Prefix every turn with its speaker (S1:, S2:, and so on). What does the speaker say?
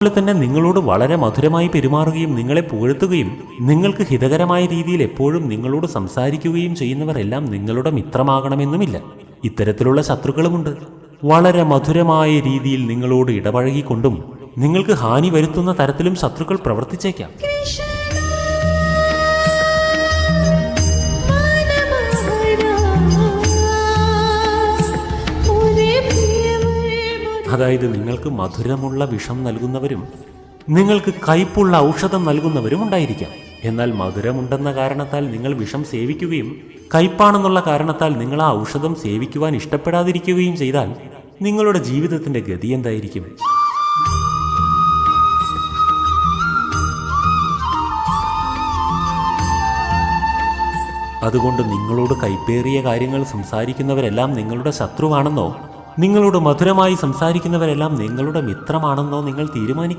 S1: അതുപോലെ തന്നെ നിങ്ങളോട് വളരെ മധുരമായി പെരുമാറുകയും നിങ്ങളെ പുകഴ്ത്തുകയും നിങ്ങൾക്ക് ഹിതകരമായ രീതിയിൽ എപ്പോഴും നിങ്ങളോട് സംസാരിക്കുകയും ചെയ്യുന്നവരെല്ലാം നിങ്ങളുടെ മിത്രമാകണമെന്നുമില്ല. ഇത്തരത്തിലുള്ള ശത്രുക്കളുമുണ്ട്. വളരെ മധുരമായ രീതിയിൽ നിങ്ങളോട് ഇടപഴകിക്കൊണ്ടും നിങ്ങൾക്ക് ഹാനി വരുത്തുന്ന തരത്തിലും ശത്രുക്കൾ പ്രവർത്തിച്ചേക്കാം. അതായത് നിങ്ങൾക്ക് മധുരമുള്ള വിഷം നൽകുന്നവരും നിങ്ങൾക്ക് കയ്പുള്ള ഔഷധം നൽകുന്നവരും ഉണ്ടായിരിക്കാം. എന്നാൽ മധുരമുണ്ടെന്ന കാരണത്താൽ നിങ്ങൾ വിഷം സേവിക്കുകയും കയ്പാണെന്നുള്ള കാരണത്താൽ നിങ്ങൾ ആ ഔഷധം സേവിക്കുവാൻ ഇഷ്ടപ്പെടാതിരിക്കുകയും ചെയ്താൽ നിങ്ങളുടെ ജീവിതത്തിന്റെ ഗതി എന്തായിരിക്കും? അതുകൊണ്ട് നിങ്ങളോട് കയ്പേറിയ കാര്യങ്ങൾ സംസാരിക്കുന്നവരെല്ലാം നിങ്ങളുടെ ശത്രുവാണെന്നോ നിങ്ങളോട് മധുരമായി സംസാരിക്കുന്നവരെല്ലാം നിങ്ങളുടെ മിത്രമാണെന്നോ നിങ്ങൾ തീരുമാനിക്കും.